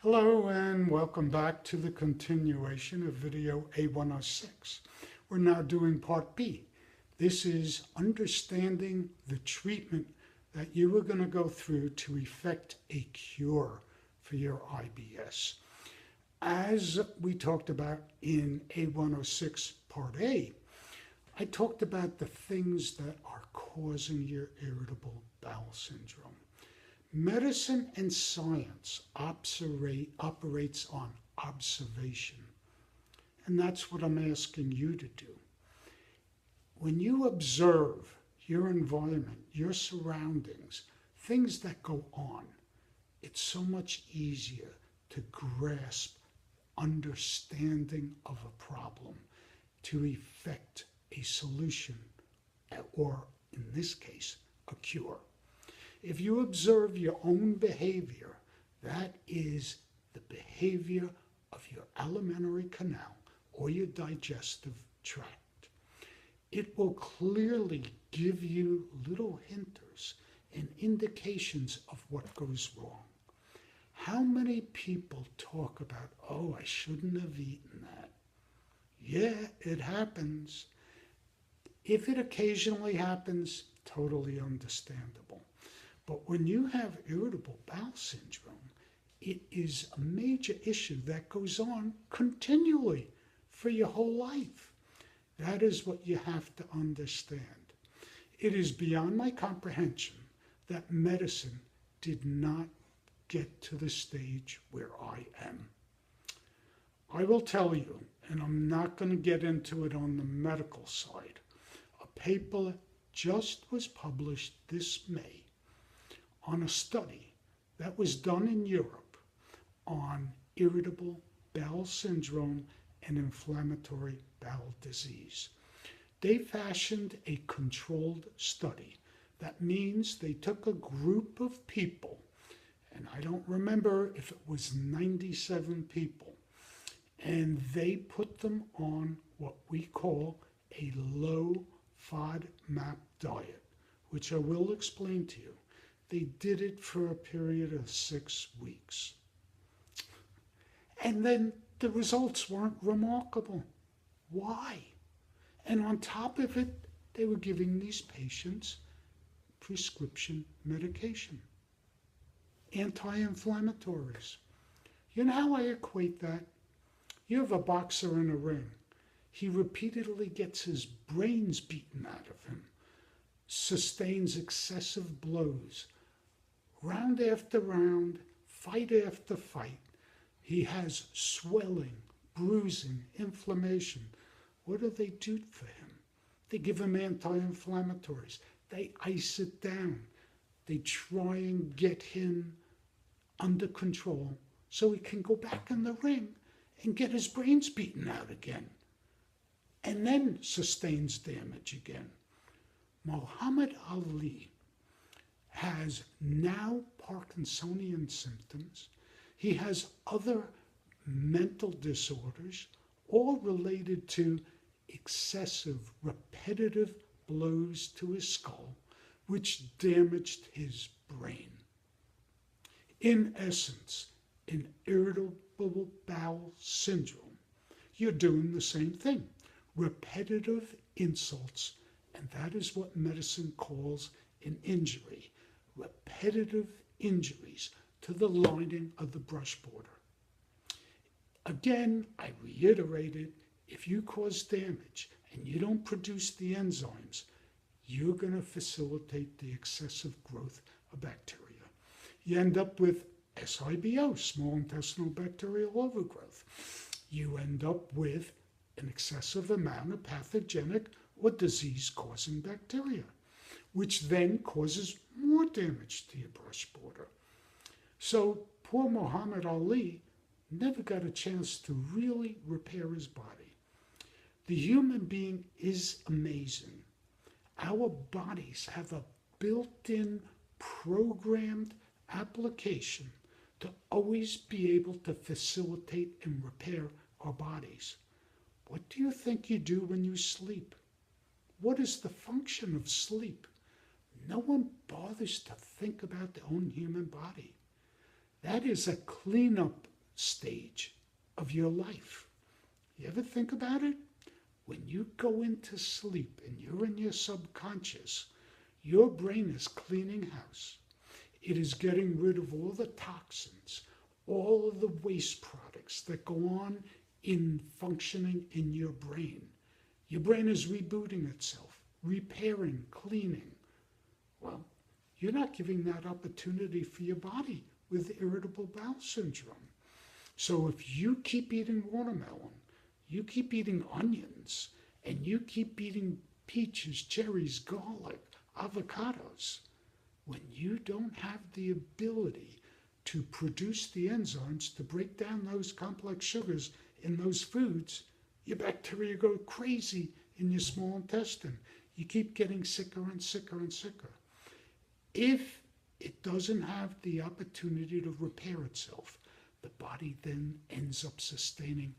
Hello and welcome back to the continuation of video A-106. We're now doing part B. This is understanding the treatment that you are going to go through to effect a cure for your IBS. As we talked about in A-106 part A, I talked about the things that are causing your irritable bowel syndrome. Medicine and science operates on observation. And that's what I'm asking you to do. When you observe your environment, your surroundings, things that go on, it's so much easier to grasp understanding of a problem, to effect a solution, or in this case, a cure. If you observe your own behavior, that is the behavior of your alimentary canal or your digestive tract. It will clearly give you little hinters and indications of what goes wrong. How many people talk about, oh, I shouldn't have eaten that? Yeah, it happens. If it occasionally happens, totally understandable. But when you have irritable bowel syndrome, it is a major issue that goes on continually for your whole life. That is what you have to understand. It is beyond my comprehension that medicine did not get to the stage where I am. I will tell you, and I'm not going to get into it on the medical side, a paper just was published this May on a study that was done in Europe on irritable bowel syndrome and inflammatory bowel disease. They fashioned a controlled study. That means they took a group of people, and I don't remember if it was 97 people, and they put them on what we call a low FODMAP diet, which I will explain to you. They did it for a period of 6 weeks. And then the results weren't remarkable. Why? And on top of it, they were giving these patients prescription medication, anti-inflammatories. You know how I equate that? You have a boxer in a ring. He repeatedly gets his brains beaten out of him, sustains excessive blows, round after round, fight after fight. He has swelling, bruising, inflammation. What do they do for him? They give him anti-inflammatories. They ice it down. They try and get him under control so he can go back in the ring and get his brains beaten out again, and then sustains damage again. Muhammad Ali has now Parkinsonian symptoms. He has other mental disorders, all related to excessive, repetitive blows to his skull, which damaged his brain. In essence, in irritable bowel syndrome, you're doing the same thing. Repetitive insults, and that is what medicine calls an injury. Repetitive injuries to the lining of the brush border. Again, I reiterate it, if you cause damage and you don't produce the enzymes, you're going to facilitate the excessive growth of bacteria. You end up with SIBO, small intestinal bacterial overgrowth. You end up with an excessive amount of pathogenic or disease-causing bacteria, which then causes more damage to your brush border. So poor Muhammad Ali never got a chance to really repair his body. The human being is amazing. Our bodies have a built-in programmed application to always be able to facilitate and repair our bodies. What do you think you do when you sleep? What is the function of sleep? No one bothers to think about their own human body. That is a cleanup stage of your life. You ever think about it? When you go into sleep and you're in your subconscious, your brain is cleaning house. It is getting rid of all the toxins, all of the waste products that go on in functioning in your brain. Your brain is rebooting itself, repairing, cleaning. Well, you're not giving that opportunity for your body with irritable bowel syndrome. So if you keep eating watermelon, you keep eating onions, and you keep eating peaches, cherries, garlic, avocados, when you don't have the ability to produce the enzymes to break down those complex sugars in those foods, your bacteria go crazy in your small intestine. You keep getting sicker and sicker and sicker. If it doesn't have the opportunity to repair itself, the body then ends up sustaining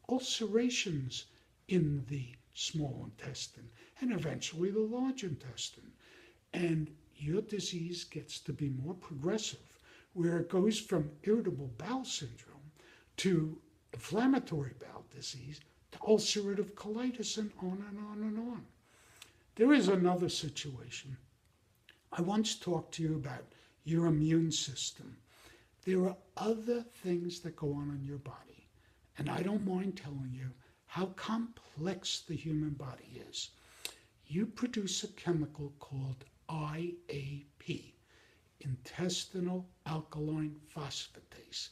ulcerations in the small intestine and eventually the large intestine. And your disease gets to be more progressive, where it goes from irritable bowel syndrome to inflammatory bowel disease to ulcerative colitis and on and on and on. There is another situation. I once talked to you about your immune system. There are other things that go on in your body, and I don't mind telling you how complex the human body is. You produce a chemical called IAP, intestinal alkaline phosphatase.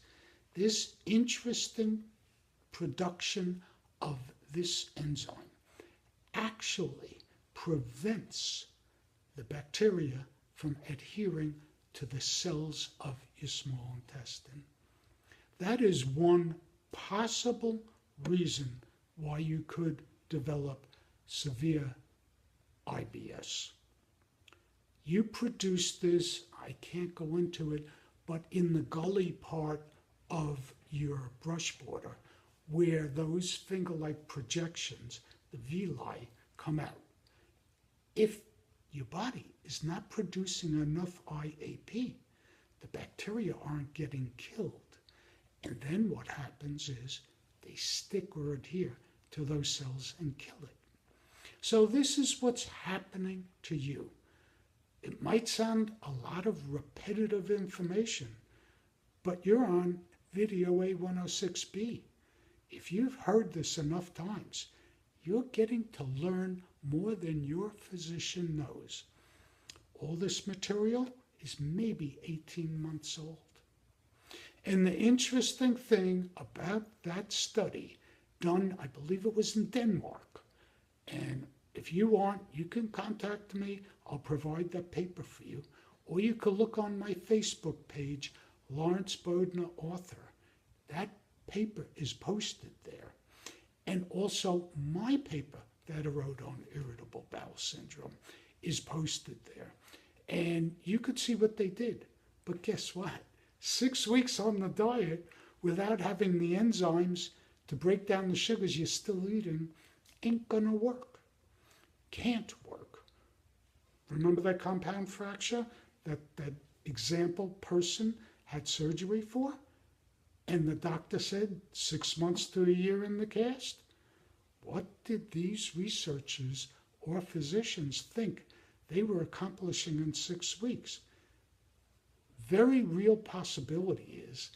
This interesting production of this enzyme actually prevents the bacteria from adhering to the cells of your small intestine. That is one possible reason why you could develop severe IBS. You produce this, I can't go into it, but in the gully part of your brush border, where those finger-like projections, the villi, come out. If your body is not producing enough IAP, the bacteria aren't getting killed. And then what happens is they stick or adhere to those cells and kill it. So this is what's happening to you. It might sound a lot of repetitive information, but you're on video A-106B. If you've heard this enough times, you're getting to learn more than your physician knows. All this material is maybe 18 months old. And the interesting thing about that study, done, I believe it was in Denmark, and if you want, you can contact me. I'll provide that paper for you. Or you can look on my Facebook page, Lawrence Bodner Author. That paper is posted there. And also my paper that I wrote on irritable bowel syndrome is posted there. And you could see what they did. But guess what? 6 weeks on the diet without having the enzymes to break down the sugars you're still eating ain't gonna work. Can't work. Remember that compound fracture that example person had surgery for? And the doctor said 6 months to a year in the cast? What did these researchers or physicians think they were accomplishing in 6 weeks? Very real possibility is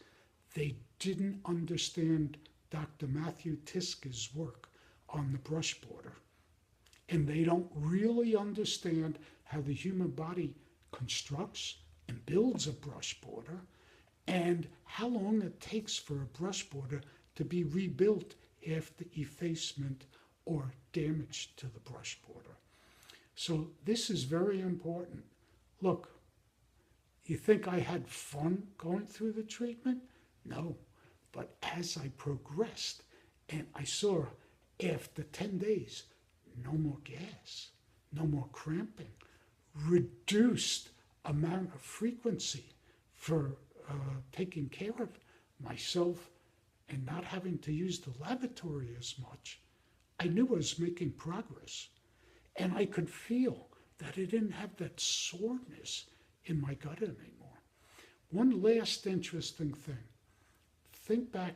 they didn't understand Dr. Matthew Tiska's work on the brush border. And they don't really understand how the human body constructs and builds a brush border and how long it takes for a brush border to be rebuilt after effacement or damage to the brush border. So this is very important. Look, you think I had fun going through the treatment? No, but as I progressed and I saw after 10 days, no more gas, no more cramping, reduced amount of frequency for taking care of myself and not having to use the lavatory as much, I knew I was making progress. And I could feel that I didn't have that soreness in my gut anymore. One last interesting thing. think back,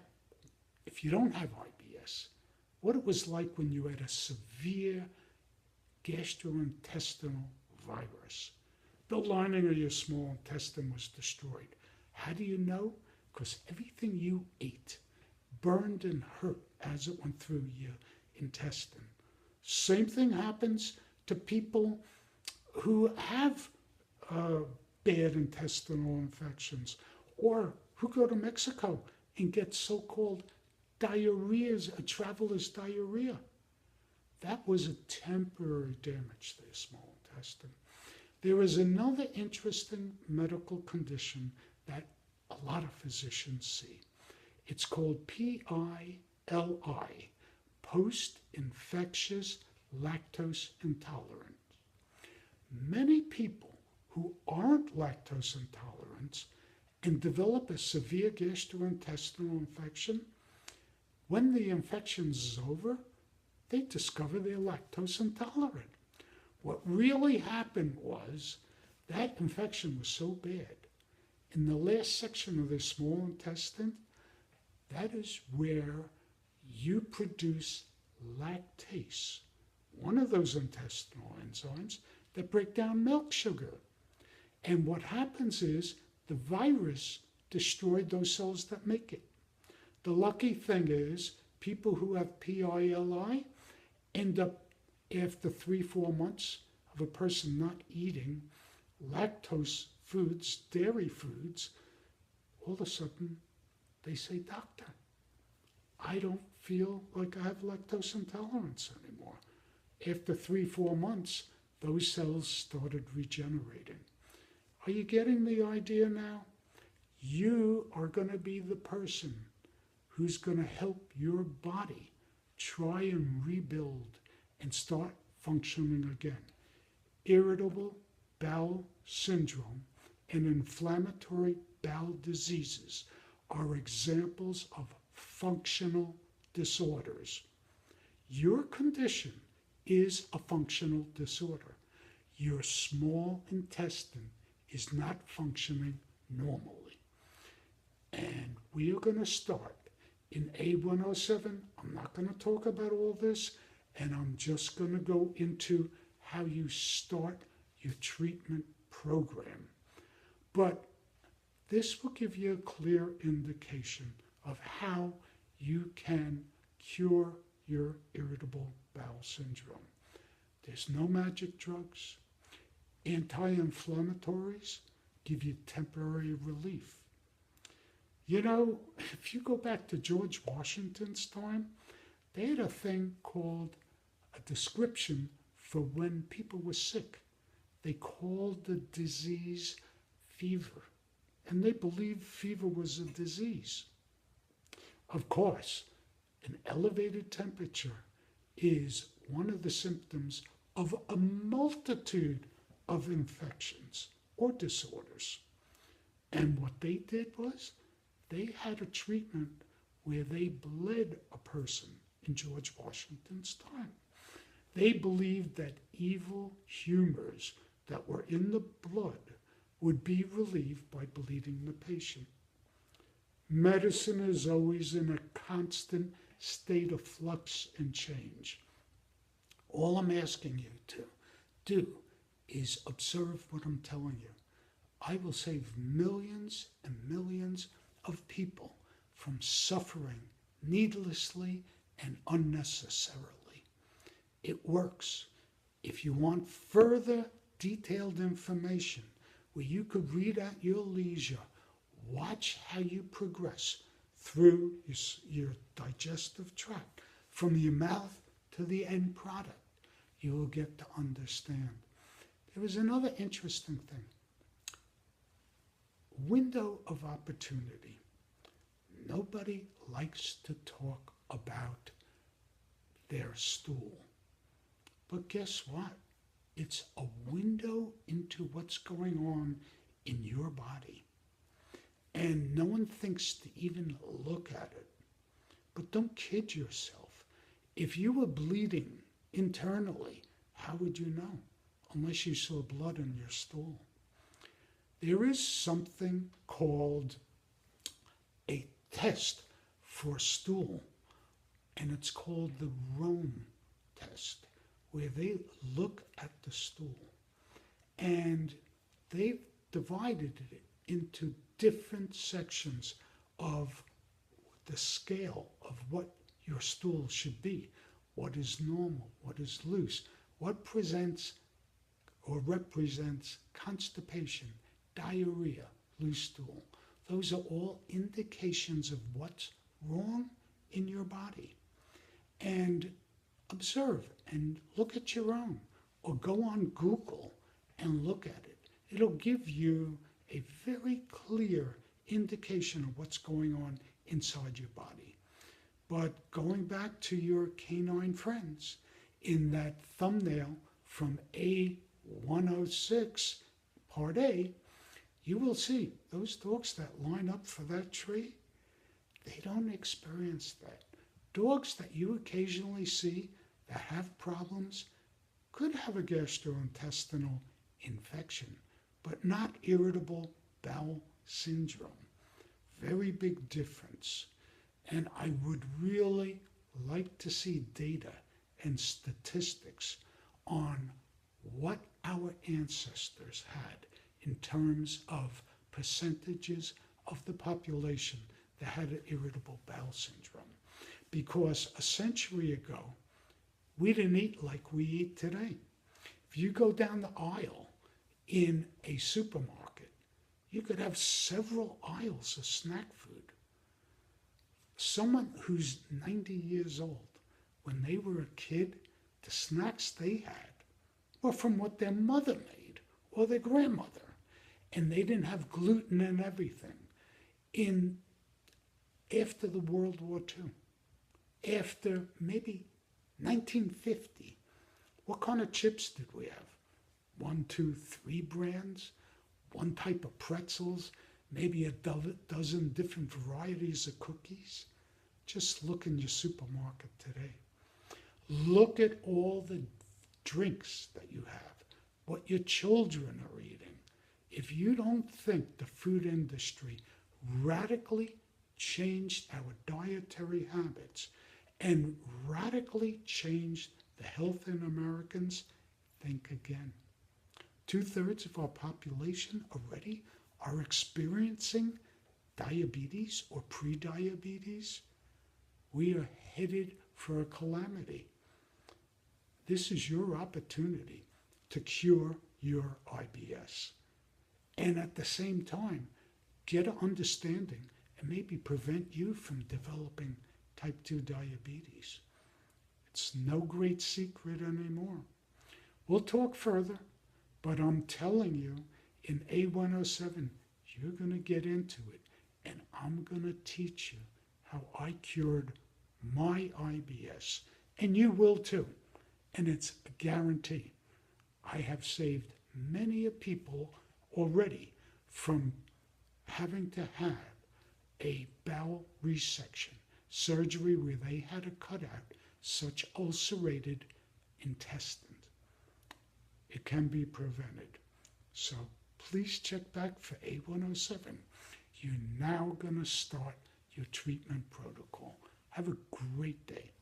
if you don't have IBS, what it was like when you had a severe gastrointestinal virus. The lining of your small intestine was destroyed. How do you know? Because everything you ate burned and hurt as it went through your intestine. Same thing happens to people who have bad intestinal infections, or who go to Mexico and get so-called diarrheas, a traveler's diarrhea. That was a temporary damage to the small intestine. There is another interesting medical condition that a lot of physicians see. It's called PILI, post-infectious lactose intolerant. Many people who aren't lactose intolerant and develop a severe gastrointestinal infection, when the infection is over, they discover they're lactose intolerant. What really happened was that infection was so bad. In the last section of the small intestine, that is where you produce lactase, one of those intestinal enzymes that break down milk sugar. And what happens is the virus destroyed those cells that make it. The lucky thing is people who have PILI end up, after 3-4 months of a person not eating lactose foods, dairy foods, all of a sudden they say, doctor, I don't feel like I have lactose intolerance anymore. After 3-4 months, those cells started regenerating. Are you getting the idea now? You are going to be the person who's going to help your body try and rebuild and start functioning again. Irritable bowel syndrome and inflammatory bowel diseases are examples of functional disorders. Your condition is a functional disorder. Your small intestine is not functioning normally. And we are going to start in A-107. I'm not going to talk about all this, and I'm just going to go into how you start your treatment program. But this will give you a clear indication of how you can cure your irritable bowel syndrome. There's no magic drugs. Anti-inflammatories give you temporary relief. You know, if you go back to George Washington's time, they had a thing called a description for when people were sick. They called the disease fever, and they believed fever was a disease. Of course, an elevated temperature is one of the symptoms of a multitude of infections or disorders. And what they did was they had a treatment where they bled a person in George Washington's time. They believed that evil humors that were in the blood would be relieved by bleeding the patient. Medicine is always in a constant state of flux and change. All I'm asking you to do is observe what I'm telling you. I will save millions and millions of people from suffering needlessly and unnecessarily. It works. If you want further detailed information where you could read at your leisure, watch how you progress through your digestive tract, from your mouth to the end product. You will get to understand. There is another interesting thing. Window of opportunity. Nobody likes to talk about their stool. But guess what? It's a window into what's going on in your body. And no one thinks to even look at it. But don't kid yourself. If you were bleeding internally, how would you know? Unless you saw blood in your stool. There is something called a test for stool, and it's called the Rome test, where they look at the stool. And they've divided it into different sections of the scale of what your stool should be. What is normal, what is loose, what presents or represents constipation, diarrhea, loose stool. Those are all indications of what's wrong in your body. And observe and look at your own, or go on Google and look at it. It'll give you a very clear indication of what's going on inside your body. But going back to your canine friends, in that thumbnail from A-106, Part A, you will see those dogs that line up for that tree, they don't experience that. Dogs that you occasionally see that have problems could have a gastrointestinal infection, but not irritable bowel syndrome. Very big difference. And I would really like to see data and statistics on what our ancestors had in terms of percentages of the population that had irritable bowel syndrome. Because a century ago, we didn't eat like we eat today. If you go down the aisle in a supermarket, you could have several aisles of snack food. Someone who's 90 years old, when they were a kid, the snacks they had were from what their mother made or their grandmother. And they didn't have gluten and everything. After the World War II, after maybe 1950, what kind of chips did we have? 1, 2, 3 brands, one type of pretzels, maybe a dozen different varieties of cookies. Just look in your supermarket today. Look at all the drinks that you have, what your children are eating. If you don't think the food industry radically changed our dietary habits and radically changed the health in Americans, think again. 2/3 of our population already are experiencing diabetes or pre-diabetes. We are headed for a calamity. This is your opportunity to cure your IBS. And at the same time, get an understanding and maybe prevent you from developing type 2 diabetes. It's no great secret anymore. We'll talk further, but I'm telling you, in A-107, you're going to get into it, and I'm going to teach you how I cured my IBS, and you will too, and it's a guarantee. I have saved many people already from having to have a bowel resection, surgery where they had to cut out such ulcerated intestines. It can be prevented. So please check back for A-107. You're now going to start your treatment protocol. Have a great day.